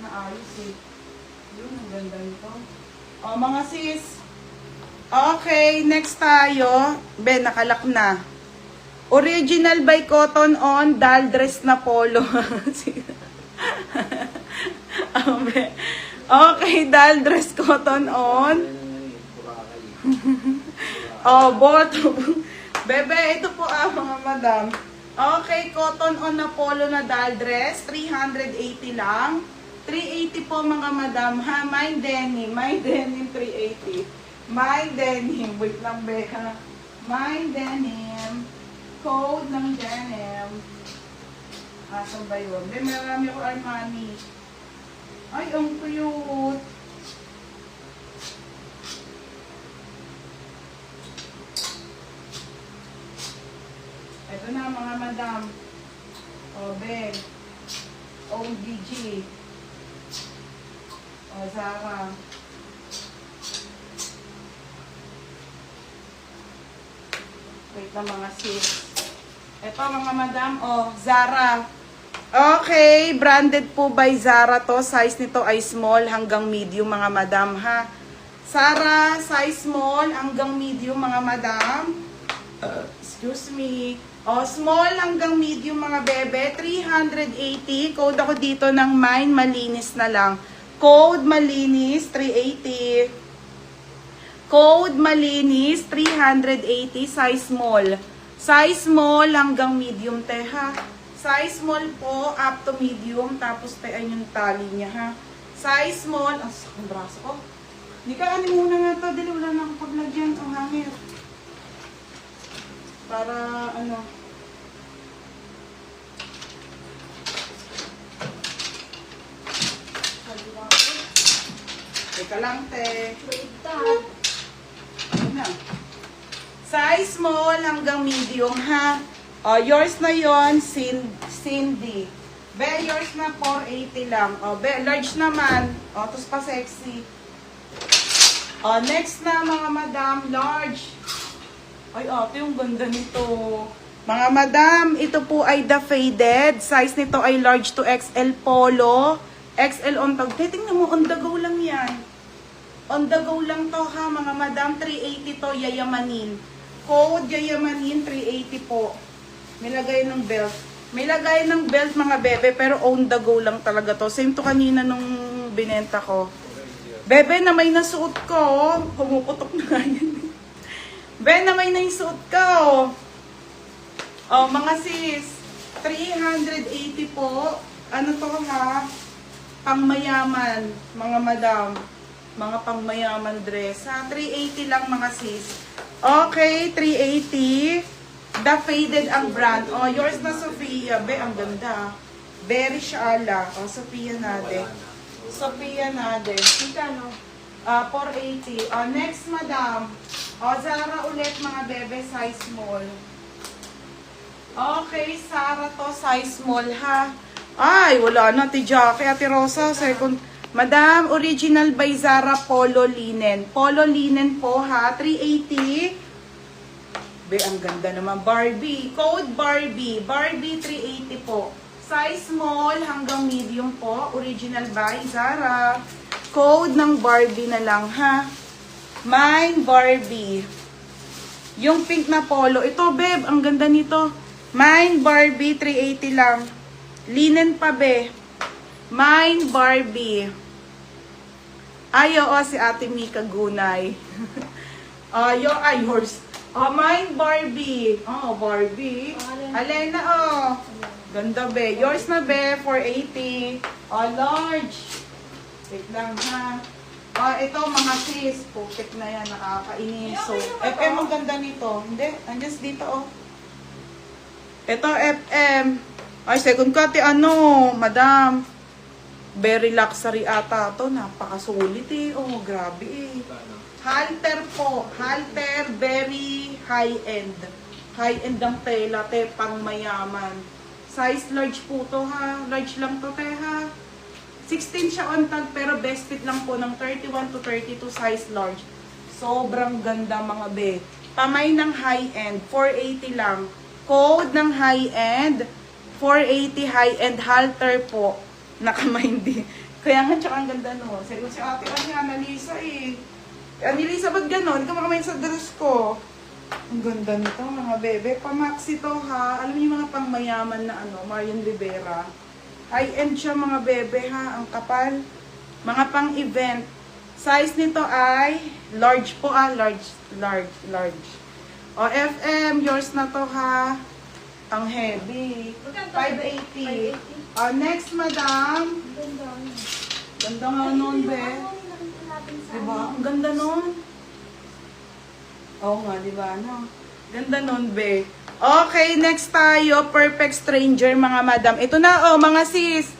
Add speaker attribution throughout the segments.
Speaker 1: na ayos eh. Yun, ang ganda nito. O, mga sis. Okay, next tayo. Ben, nakalak na. Original by Cotton On, doll dress na polo. Okay, doll dress Cotton On. Oh, boto. Bebe, ito po mga madam. Okay, Cotton On na polo na doll dress. 380 lang. 380 po mga madam. Ha, my denim. My denim 380. My denim. Wait lang, Beka. My denim. Code ng denim. Asan ba yun? Be, marami ako Armani. Ay, ang cute. Ito na mga madam. O, Be. OGG. O, Zara. Wait lang mga sis. Ito mga madam, Zara. Okay, branded po by Zara to. Size nito ay small hanggang medium mga madam ha. Zara, size small hanggang medium mga madam. Excuse me. Small hanggang medium mga bebe. 380. Code ako dito ng mine, malinis na lang. Code malinis, 380. Code malinis, 380. Size small. Size small hanggang medium, te, ha. Size small po, up to medium. Tapos, te, ay yung tali niya, ha. Size small. Ang sakong braso ko. Hindi ka, muna nga to. Dili, wala na akong paglagyan. Ang hangir. Para, ano. Teka lang, te. Ano na. Size small hanggang medium, ha? Yours na yon, Cindy. Be, yours na 480 lang. Be, large naman. Tapos pa sexy. Next na, mga madam, large. Ay, ate, yung ganda nito. Mga madam, ito po ay the faded. Size nito ay large to XL polo. XL on tag. Tingnan mo, on the go lang yan. On the go lang to, ha, mga madam. 380 to, yayamanin. Code yayamanin 380 po. May lagay ng belt. May lagay ng belt mga bebe pero on the go lang talaga to. Same to kanina nung binenta ko. Bebe na may nasuot ko. Pumuputok na nga yan. Bebe na may nasuot ko. Mga sis. 380 po. Ano to ha? Pangmayaman. Mga madam. Mga pangmayaman dress. Ha? 380 lang mga sis. Okay, 380. The faded ang brand. Yours na Sophia. Be, ang ganda. Very shala. Sophia Nade. Sophia Nade. Sika, no? 480. Next, madam. Zara ulit, mga bebe, size small. Okay, Zara to, size small, ha? Ay, wala na, Ate Jackie, Ate Rosa, second. Madam, original by Zara Polo Linen. Polo Linen po, ha? 380. Be, ang ganda naman. Barbie. Code Barbie. Barbie 380 po. Size small hanggang medium po. Original by Zara. Code ng Barbie na lang, ha? Mine Barbie. Yung pink na polo. Ito, babe. Ang ganda nito. Mine Barbie 380 lang. Linen pa, be. Mine Barbie. Ay, oo, si Ate Mika Gunay. Yours. Mine Barbie. Barbie. Alena, ganda, be. Yours na, be. 480. Large. Wait lang, ha. Ito, mga sis. Putik na yan. Nakakainis. So, FM, ang ganda nito. Hindi. Andiyan dito, Ito, FM. Ay, second cut, madam. Very luxury ata to. Napakasulit, grabe, Halter po. Halter, very high-end. High-end ang tela, pang mayaman. Size large po to, ha. Large lang to, ha. 16 siya on tag, pero best fit lang po ng 31 to 32 size large. Sobrang ganda, mga be. Pamay ng high-end, 480 lang. Code ng high-end, 480 high-end halter po. Nakamay hindi. Kaya nga, tsaka ang ganda no. Sabi ko si ate, Annalisa eh. Annalisa, ba't gano'n? Hindi ka makamayin sa dress ko. Ang ganda nito, mga bebe. Pamaxi to ha. Alam niyo yung mga pangmayaman na ano, Marian Rivera. High-end siya mga bebe ha. Ang kapal. Mga pang-event. Size nito ay large po large. O FM, yours na to ha. Ang heavy. 580. Next, madam. Ganda nga nun, be. Diba? Ang ganda nun. Oo nga, diba? No? Ganda nun, be. Okay, next tayo. Perfect Stranger, mga madam. Ito na, oh, mga sis.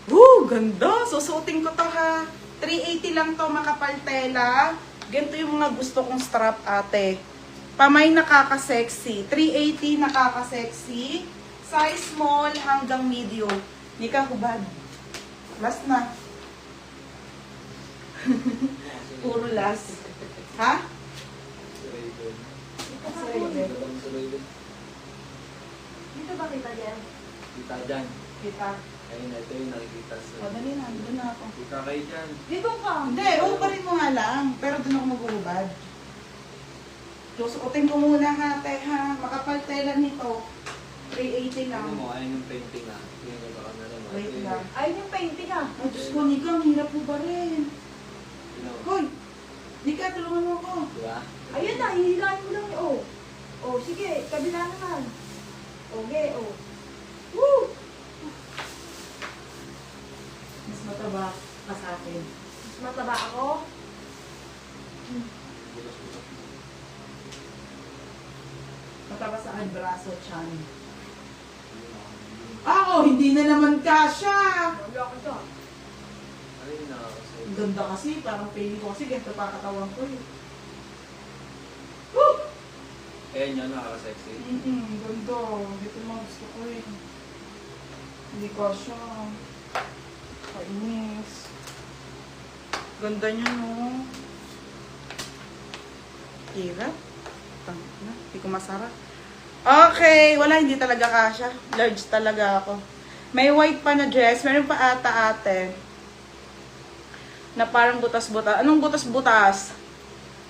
Speaker 1: Woo, ganda. Susuotin ko to, ha. 380 lang to, makapal tela. Ganito yung mga gusto kong strap, ate. Pamay nakaka-sexy. 380 nakaka-sexy. Size small hanggang medium. Hindi ka hubad. Last na. Puro last. Ha?
Speaker 2: Dito ba kita dyan?
Speaker 3: Kita dyan.
Speaker 1: Kita.
Speaker 3: Ayun, ito yung nakikita sa...
Speaker 1: O, dali na. Doon na ako.
Speaker 3: Kita kayo dyan.
Speaker 2: Dito ka.
Speaker 1: Hindi, pa rin mo nga lang. Pero doon ako maghuhubad. Susuotin ko muna ha, te ha. Makapal tela nito. 380 lang.
Speaker 3: Ano mo, ayun yung painting ah. Tingnan nyo baka na naman.
Speaker 1: Wait lang.
Speaker 2: Ayun yung painting ah.
Speaker 1: Ay, Diyos ko, Nika, ang hirap mo ba rin? Hoy! Nika, tulungan mo ako.
Speaker 3: Diba?
Speaker 2: Ayun na, hihilahin mo lang. Oh. Oh, sige. Kabila naman. Okay, oh. Woo!
Speaker 1: Mas mataba ka sa akin.
Speaker 2: Mas mataba ako.
Speaker 1: Mataba sa akin, braso, chan. Ah, oh, hindi na naman kasha.
Speaker 2: Wala ko dyan.
Speaker 3: Ano yung nakakasay?
Speaker 1: Ang ganda kasi, parang pili ko kasi ganito pa katawan ko eh. Woo!
Speaker 3: Ayan yun, nakakasexy.
Speaker 1: Ganda. Ito mga gusto ko eh. Hindi kasha. Kainis. Ganda niya no. Hirap. Na, hindi ko masarap. Okay, wala, hindi talaga kasha. Large talaga ako. May white pa na dress. Meron pa ata ate. Na parang butas-butas. Anong butas-butas?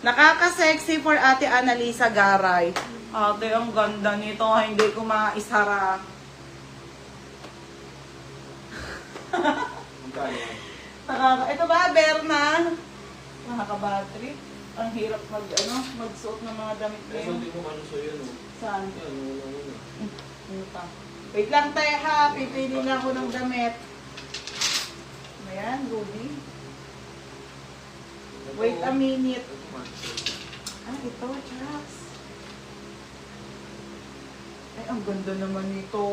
Speaker 1: Nakaka-sexy for ate Annalisa Garay. Ate, ang ganda nito. Hindi ko maisara.
Speaker 3: Magkano yan?
Speaker 1: Ito ba, Berna? Nakaka-battery. Ang hirap magsuot ng mga damit
Speaker 3: Eh,
Speaker 1: ngayon.
Speaker 3: hindi mo ano so yun oh.
Speaker 1: Saan?
Speaker 3: Yan, una.
Speaker 1: Ano pa? Wait lang tayo ha. Pipili lang ako ng damit. Ayan, Ruby. Wait a minute. Ah, ito, Jax. Ay, ang ganda naman nito.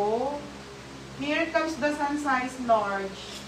Speaker 1: Here comes the sun size large.